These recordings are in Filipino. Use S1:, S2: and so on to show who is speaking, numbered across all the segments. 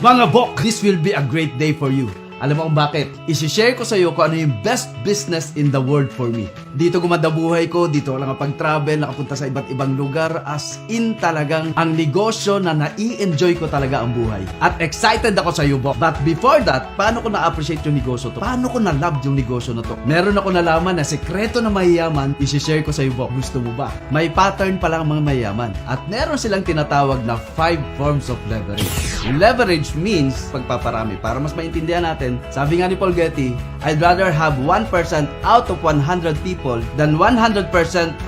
S1: Mga bok, this will be a great day for you. Alam mo kung bakit? I-share ko sa iyo kung ano yung best business in the world for me. Dito gumanda buhay ko, dito ako nakapag-travel, nakapunta sa iba't ibang lugar, as in talagang ang negosyo na nai-enjoy ko talaga ang buhay. At excited ako sa iyo, Bok. But before that, paano ko na-appreciate yung negosyo to? Paano ko na-love yung negosyo na to? Meron ako nalaman na sekreto na mayayaman, i-share ko sa iyo, Bok. Gusto mo ba? May pattern pala ang mga mayayaman. At meron silang tinatawag na 5 forms of leverage. Leverage means pagpaparami. Para mas maintindihan natin, sabi nga ni Paul Getty, I'd rather have 1% out of 100 people than 100%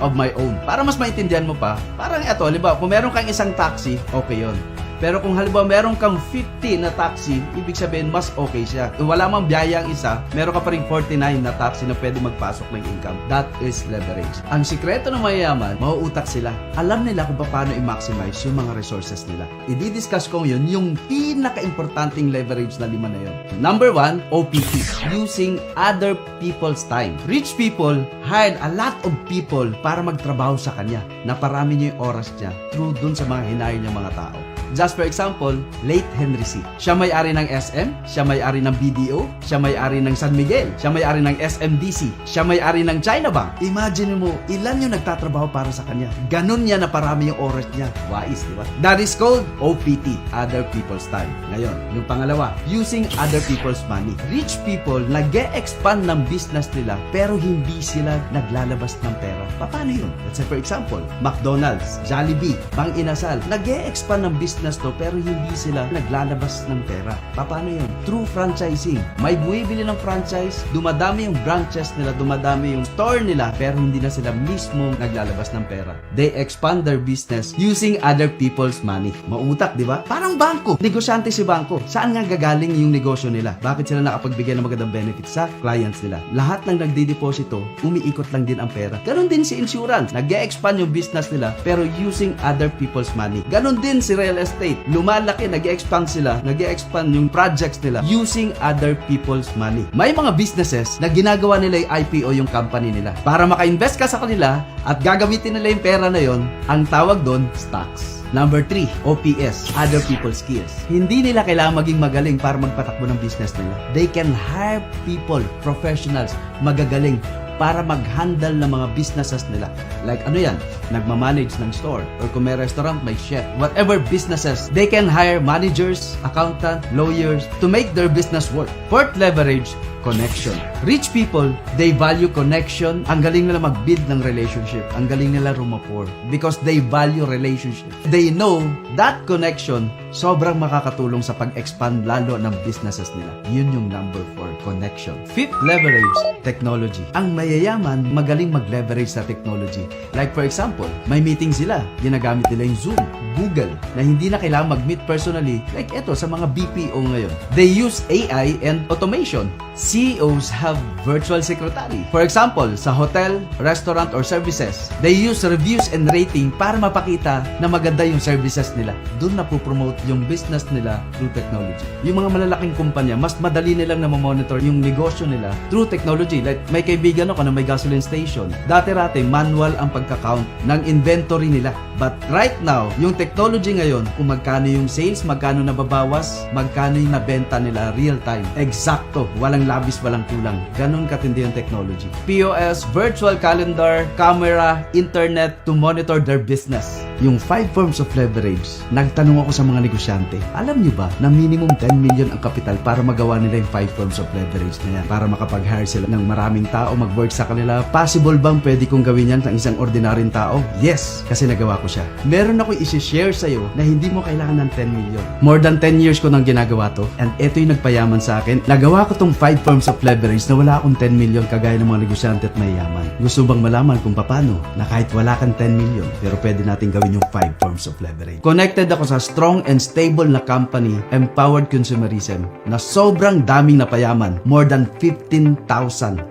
S1: of my own. Para mas maintindihan mo pa, parang ito, halimbawa, kung meron kang isang taxi, okay yon. Pero kung halimbawa meron kang 50 na taxi, ibig sabihin mas okay siya. Kung wala mang biyaya ang isa, meron ka pa rin 49 na taxi na pwede magpasok ng income. That is leverage. Ang sikreto ng mayayaman, mauutak sila. Alam nila kung paano i-maximize yung mga resources nila. I-discuss ko yun, yung pinaka-importanting leverage na 5 na yun. Number 1, OPT. Using other people's time. Rich people hired a lot of people para magtrabaho sa kanya. Naparami niya yung oras niya through dun sa mga hinahir niya mga tao. Just for example, late Henry C. Siya may-ari ng SM, siya may-ari ng BDO, siya may-ari ng San Miguel, siya may-ari ng SMDC, siya may-ari ng China Bank. Imagine mo, ilan yung nagtatrabaho para sa kanya. Ganun niya na parami yung oras niya. Wise, di ba? That is called OPT, other people's time. Ngayon, yung pangalawa, using other people's money. Rich people, nag-e-expand ng business nila pero hindi sila naglalabas ng pera. Paano yun? Let's say for example, McDonald's, Jollibee, Bang Inasal, nag-e-expand ng business to pero hindi sila naglalabas ng pera. Paano yun? Through franchising. May buwibili ng franchise, dumadami yung branches nila, dumadami yung store nila, pero hindi na sila mismo naglalabas ng pera. They expand their business using other people's money. Mautak, di ba? Parang bangko. Negosyante si bangko. Saan nga gagaling yung negosyo nila? Bakit sila nakapagbigay ng magandang benefits sa clients nila? Lahat ng nagde-deposito, umiikot lang din ang pera. Ganon din si insurance. Nag-e-expand yung business nila pero using other people's money. Ganon din si real estate. Lumalaki, nag-expand sila, nag-expand yung projects nila using other people's money. May mga businesses na ginagawa nila yung IPO yung company nila. Para maka-invest ka sa kanila at gagamitin nila yung pera na yon, ang tawag doon, stocks. Number 3, OPS, other people's skills. Hindi nila kailangan maging magaling para magpatakbo ng business nila. They can hire people, professionals, magagaling para mag-handle ng mga businesses nila. Like ano yan? Nagmamanage ng store. Or kung may restaurant, may chef. Whatever businesses, they can hire managers, accountant, lawyers to make their business work. Fourth leverage, connection. Rich people, they value connection. Ang galing nila mag-build ng relationship. Ang galing nila rumapor. Because they value relationship. They know that connection sobrang makakatulong sa pag-expand lalo ng businesses nila. Yun yung number 4, connection. Fifth leverage, technology. Ang mayayaman, magaling mag-leverage sa technology. Like for example, may meeting sila. Ginagamit nila yung Zoom, Google, na hindi na kailangan mag-meet personally. Like eto, sa mga BPO ngayon. They use AI and automation. CEOs have virtual secretary. For example, sa hotel, restaurant, or services, they use reviews and rating para mapakita na maganda yung services nila. Doon na po-promote yung business nila through technology. Yung mga malalaking kumpanya, mas madali nilang na monitor yung negosyo nila through technology. Like, may kaibigan ako na may gasoline station. Dati-rati, manual ang pagka-count ng inventory nila. But right now, yung technology ngayon, kung magkano yung sales, magkano nababawas, magkano yung nabenta nila real time. Eksakto. Walang labis, walang kulang. Ganon katindi yung technology. POS, virtual calendar, camera, internet to monitor their business. Yung 5 forms of leverage, nagtanong ako sa mga negosyante, alam nyo ba na minimum 10 million ang kapital para magawa nila yung 5 forms of leverage na yan? Para makapag-hire sila ng maraming tao, mag-work sa kanila. Possible bang pwede kong gawin yan ng isang ordinaryong tao? Yes, kasi nagawa ko siya. Meron ako i-share sa'yo na hindi mo kailangan ng 10 million. More than 10 years ko nang ginagawa to, and ito yung nagpayaman sa akin. Nagawa ko tong 5 forms of leverage na wala akong 10 million kagaya ng mga negosyante at mayayaman. Gusto bang malaman kung paano na kahit wala kang 10 million, pero pwede natin gawin yung 5 forms of leverage? Connected ako sa strong and stable na company, Empowered Consumerism, na sobrang daming napayaman. More than 15,000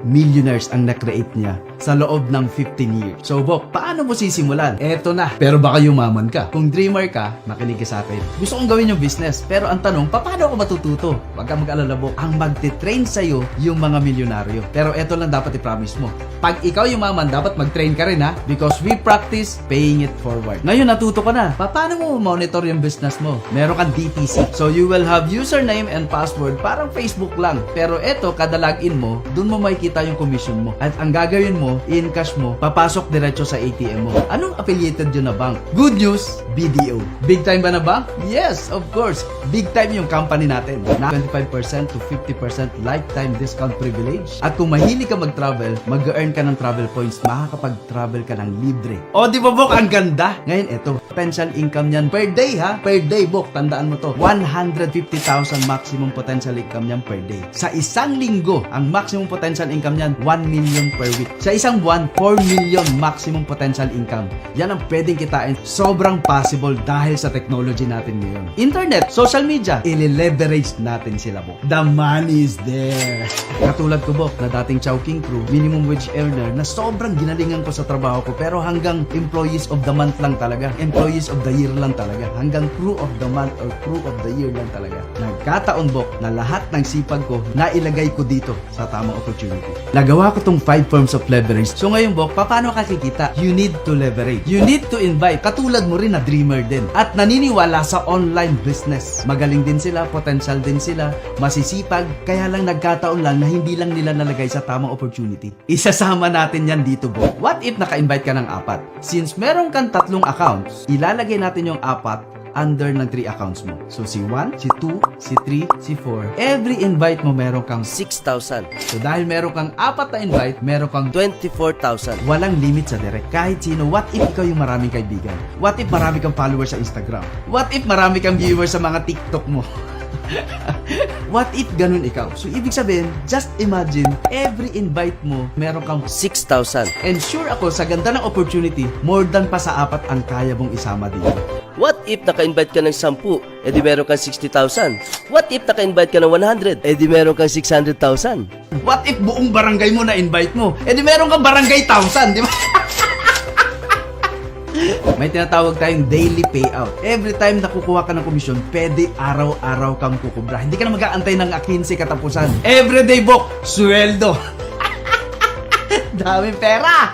S1: millionaires ang na-create niya sa loob ng 15 years. So, Bok, paano mo sisimulan? Eto na. Pero baka yumaman ka. Kung dreamer ka, makinig ka sa akin. Gusto kong gawin yung business, pero ang tanong, paano ako matututo? Huwag kang mag-alala, Bok. Ang magte-train sa'yo yung mga milyonaryo. Pero eto lang dapat i-promise mo. Pag ikaw yumaman, dapat mag-train ka rin, ha? Because we practice paying it forward. Ngayon, natuto ka na. Paano mo monitor yung business mo? Meron kang DTC. So, you will have username and password, parang Facebook lang. Pero eto, kada login mo, dun mo makikita yung commission mo. At ang gagawin mo, in cash mo, papasok diretso sa ATM mo. Anong affiliated yun na bank? Good news, BDO. Big time ba na bank? Yes, of course. Big time yung company natin. Na 25% to 50% lifetime discount privilege. At kung mahilig ka mag-travel, mag-earn ka ng travel points, makakapag-travel ka ng libre. O, di ba, Bok? Ang ganda! Ngayon, eto, potential income niyan per day, ha? Per day, Bok. Tandaan mo to. 150,000 maximum potential income niyan per day. Sa isang linggo, ang maximum potential income niyan, 1 million per week. Sa isang buwan, 4 million maximum potential income. Yan ang pwedeng kitain. Sobrang possible dahil sa technology natin ngayon. Internet, social media, i-leverage natin sila, Bok. The money is there. Katulad ko, Bok, na dating Chowking crew, minimum wage earner, na sobrang ginalingan ko sa trabaho ko, pero hanggang employees of the month lang talaga. Employees of the year lang talaga. Hanggang crew of the month or crew of the year lang talaga. Nagkataon, Bok, na lahat ng sipag ko, nailagay ko dito sa tamang opportunity. Nagawa ko tong 5 forms of leverage. So ngayon, Bok, paano ka kikita? You need to leverage. You need to invite. Katulad mo rin na dreamer din. At naniniwala sa online business. Magaling din sila, potential din sila, masisipag, kaya lang nagkataon lang na hindi lang nila nalagay sa tamang opportunity. Isasama natin yan dito, Bok. What if naka-invite ka ng 4? Since meron kang 3 accounts, ilalagay natin yung 4 under ng 3 accounts mo. So, si 1, si 2, si 3, si 4. Every invite mo, meron kang
S2: 6,000.
S1: So, dahil meron kang 4 na invite, meron kang
S2: 24,000.
S1: walang limit sa direct. Kahit sino. What if ikaw yung maraming kaibigan? What if marami kang followers sa Instagram? What if marami kang viewers sa mga TikTok mo? What if ganun ikaw? So, ibig sabihin, just imagine, every invite mo, meron kang
S2: 6,000.
S1: and sure ako, sa ganda ng opportunity, more than pa sa 4 ang kaya mong isama dito.
S2: What if naka-invite ka ng 10, edi meron kang 60,000? What if naka-invite ka ng 100, edi meron kang 600,000?
S1: What if buong barangay mo na invite mo? Eh di meron kang barangay 1,000, di ba? May tinatawag tayong daily payout. Every time nakukuha ka ng komisyon, pwede araw-araw kang kukubra. Hindi ka na mag-aantay ng 15 katapusan. Everyday, Bok, sweldo. Daming pera!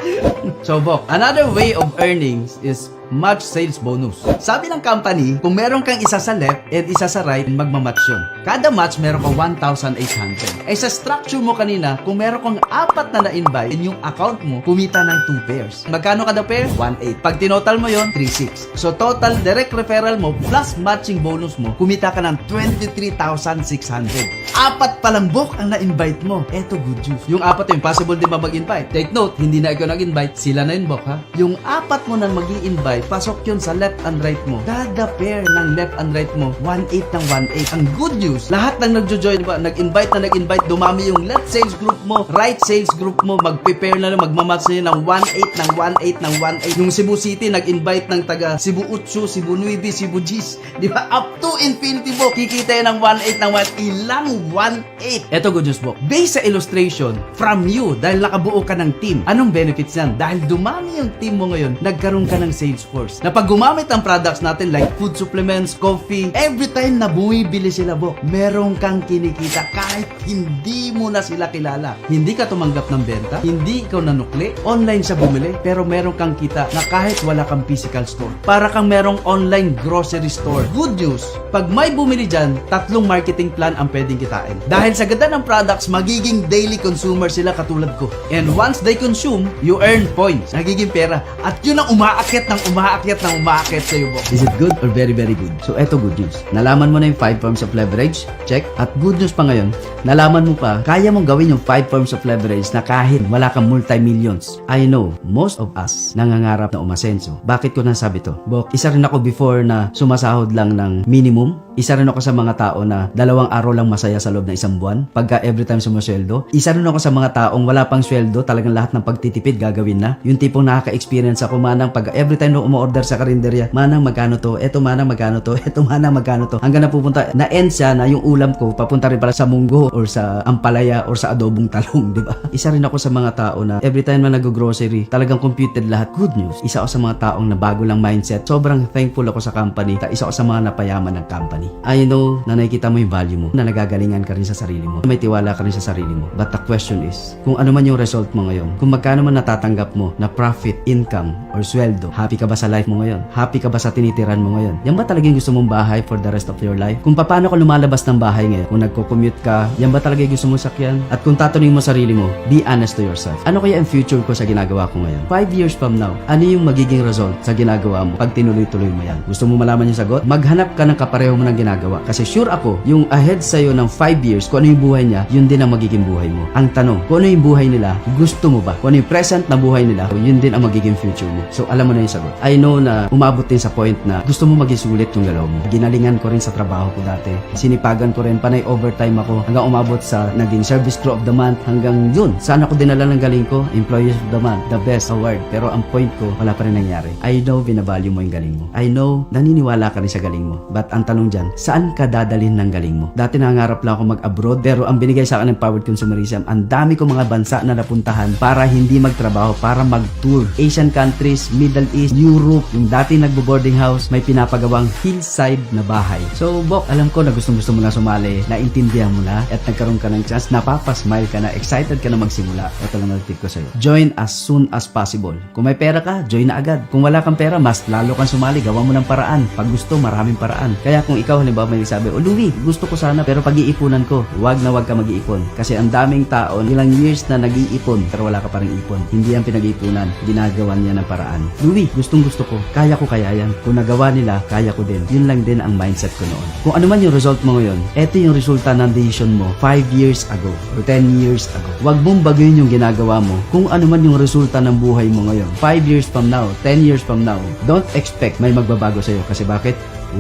S1: So, Bok, another way of earnings is match sales bonus. Sabi ng company, kung meron kang isa sa left and isa sa right, magmamatch yun. Kada match, meron kang 1,800. Eh sa structure mo kanina, kung meron kang 4 na na-invite, in yung account mo, kumita ng 2 pairs. Magkano kada pair? 1,800. Pag tinotal mo yon, 3,600. So total direct referral mo plus matching bonus mo, kumita ka ng 23,600. 4 palang, Bok, ang na-invite mo. Eto, good news. Yung 4 yung possible din ba mag-invite? Take note, hindi na ikaw nag-invite, sila na yun, Bok, ha? Yung 4 mo nang mag-i-invite, pasok yun sa left and right mo. Kada pair ng left and right mo, 1,800 ng 1,800. Ang good news, lahat ng nagjo-join, nag-invite na nag-invite, dumami yung left sales group mo, right sales group mo, mag-prepare na, magmamatch na yun ng 1,800 ng 1,800 ng 1,800. Yung Cebu City, nag-invite ng taga Cebu Utsu, Cebu Nuevi, Cebu Gis. Di ba? Up to infinity, Bok. Kikita yun ng 1,800 ng 1,800. Ilang 1,800? Eto, good news, Bok. Based sa illustration, from you, dahil nakabuo ka ng team, anong benefits yan? Dahil dumami yung team mo ngayon, nagkaroon ka ng sales force. Na pag gumamit ang products natin like food supplements, coffee, every time na bumibili sila, Bok, meron kang kinikita kahit hindi mo na sila kilala. Hindi ka tumanggap ng benta, hindi ikaw nanukli, online siya bumili, pero meron kang kita na kahit wala kang physical store. Para kang merong online grocery store. Good news, pag may bumili dyan, 3 marketing plan ang pwedeng kitain. Dahil sa ganda ng products, magiging daily consumer sila katulad ko. And once they consume, you earn points. Nagiging pera. At yun ang umaakyat ng umaakyat sa'yo, Bok. Is it good or very, very good? So, eto good news. Nalaman mo na yung 5 forms of leverage? Check. At good news pa ngayon, nalaman mo pa, kaya mong gawin yung 5 forms of leverage na kahit wala kang multi-millions. I know, most of us nangangarap na umasenso. Bakit ko nasabi to? Bok, isa rin ako before na sumasahod lang ng minimum. Isa rin ako sa mga tao na 2 araw lang masaya sa loob ng isang buwan pagka every time sumusweldo. Isa rin ako sa mga taong wala pang sweldo, talagang lahat ng pagtitipid gagawin na. Yung tipong nakaka-experience ako, manang pag every time na umu-order sa karinderya, manang magkano to, eto manang magkano to, eto manang magkano to. Hanggang napupunta, na-end siya na yung ulam ko, papunta rin pala sa munggo or sa ampalaya or sa adobong talong, di ba? Isa rin ako sa mga tao na every time na nag-grocery, talagang computed lahat. Good news. Isa ako sa mga taong na bago lang mindset. Sobrang thankful ako sa company. Isa ako sa mga napayaman ng company. I know na nakikita mo yung value mo, na nagagalingan ka rin sa sarili mo, may tiwala ka rin sa sarili mo. But the question is, kung ano man yung result mo ngayon, kung magkano man natatanggap mo na profit, income, or sweldo, happy ka ba sa life mo ngayon? Happy ka ba sa tinitiran mo ngayon? Yan ba talagang gusto mong bahay for the rest of your life? Kung paano ka lumalabas ng bahay ngayon, kung nagko-commute ka, yan ba talaga yung gusto mong sakyan? At kung tatanungin mo sarili mo, be honest to yourself. Ano kaya ang future ko sa ginagawa ko ngayon? 5 years from now, ano yung magiging result sa ginagawa mo pag tinuloy-tuloy mo yan? Gusto mo malaman yung sagot? Maghanap ka ng kapareho mo ng ginagawa. Kasi sure ako, yung ahead sa'yo ng 5 years, kung ano yung buhay niya, yun din ang magiging buhay mo. Ang tanong, kung ano yung buhay nila, gusto mo ba? Kung ano yung present na buhay nila, yun din ang magiging future mo. So, alam mo na yung sagot. I know na umabot din sa point na gusto mo maging sulit yung galaw mo. Ginalingan ko rin sa trabaho ko dati. Sinipagan ko rin, panay overtime ako, hanggang umabot sa naging service crew of the month, hanggang yun. Saan ako dinala ng galing ko? Employees of the month, the best award. Pero ang point ko, wala pa rin nangyari. I know, binavalue mo yung galing mo. I know, naniniwala ka rin sa galing mo. But ang tanong dyan, saan ka dadalhin ng galing mo? Dati nangangarap lang ako mag-abroad, pero ang binigay sa akin ng Powered Consumerism, ang dami kong mga bansa na napuntahan para hindi magtrabaho, para mag-tour. Asian countries, Middle East, Europe, yung dati nagbo-boarding house, may pinapagawang hillside na bahay. So, Bok, alam ko na gustong-gusto mo na sumali, naintindihan mo na, at nagkaroon ka ng chance, napapasmile ka na, excited ka na magsimula. Ito lang ang tip ko sa'yo. Join as soon as possible. Kung may pera ka, join na agad. Kung wala kang pera, mas lalo kang sumali, gawa mo ng paraan. Pag gusto, maraming paraan. Kaya kung ikaw, halimbawa may sabi, oh Louie, gusto ko sana, pero pag-iipunan ko, wag na wag ka mag-iipon. Kasi ang daming tao, ilang years na nag-iipon, pero wala ka pa rin ipon. Hindi yan pinag-iipunan, ginagawan niya ng paraan. Louie, gustong gusto ko, kaya ko kaya yan. Kung nagawa nila, kaya ko din. Yun lang din ang mindset ko noon. Kung ano man yung result mo ngayon, eto yung resulta ng decision mo 5 years ago or 10 years ago. Wag mong baguhin yung ginagawa mo kung ano man yung resulta ng buhay mo ngayon. 5 years from now, 10 years from now, don't expect may magbabago sa'yo. Kasi bakit?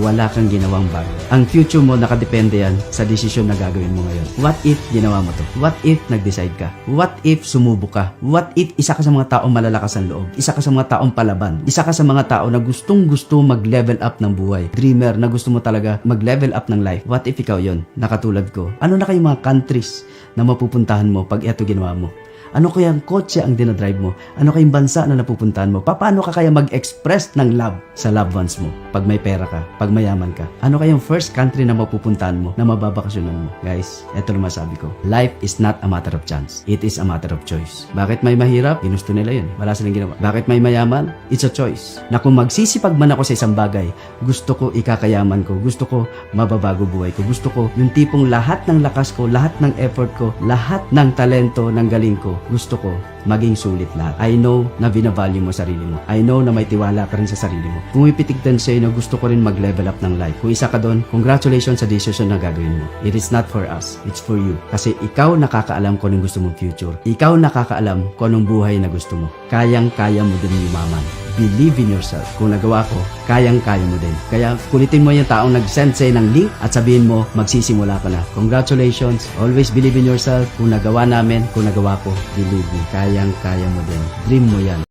S1: Wala kang ginawang bago. Ang future mo nakadepende yan sa desisyon na gagawin mo ngayon. What if ginawa mo to? What if nag-decide ka? What if sumubok ka? What if isa ka sa mga taong malalakas ang loob? Isa ka sa mga taong palaban? Isa ka sa mga tao na gustong-gusto mag-level up ng buhay? Dreamer na gusto mo talaga mag-level up ng life? What if ikaw yon? Nakatulad ko. Ano na kayong mga countries na mapupuntahan mo pag eto ginawa mo? Ano kayang kotse ang dinadrive mo? Ano kayang bansa na napupuntahan mo? Paano ka kaya mag-express ng love sa loved ones mo? Pag may pera ka, pag mayaman ka. Ano kayang first country na mapupuntahan mo, na mababakasyonan mo? Guys, eto lang masabi ko. Life is not a matter of chance. It is a matter of choice. Bakit may mahirap? Ginusto nila yun. Wala silang ginawa. Bakit may mayaman? It's a choice. Na kung magsisipag man ako sa isang bagay, gusto ko ikakayaman ko. Gusto ko mababago buhay ko. Gusto ko yung tipong lahat ng lakas ko, lahat ng effort ko, lahat ng talento, ng galing ko, gusto ko maging sulit lahat. I know na binavalue mo sarili mo. I know na may tiwala ka rin sa sarili mo. Pumipitig din sa'yo na gusto ko rin mag-level up ng life. Kung isa ka doon, congratulations sa decision na gagawin mo. It is not for us. It's for you. Kasi ikaw nakakaalam kung anong gusto mong future. Ikaw nakakaalam kung anong buhay na gusto mo. Kayang-kaya mo din yumaman. Believe in yourself. Kung nagawa ko, kayang-kaya mo din. Kaya kulitin mo yung taong nag-send sa'yo ng link at sabihin mo, magsisimula ka na. Congratulations. Always believe in yourself. Kung nagawa namin, kung nagawa ko, believe me. Kayang-kaya mo din. Dream mo yan.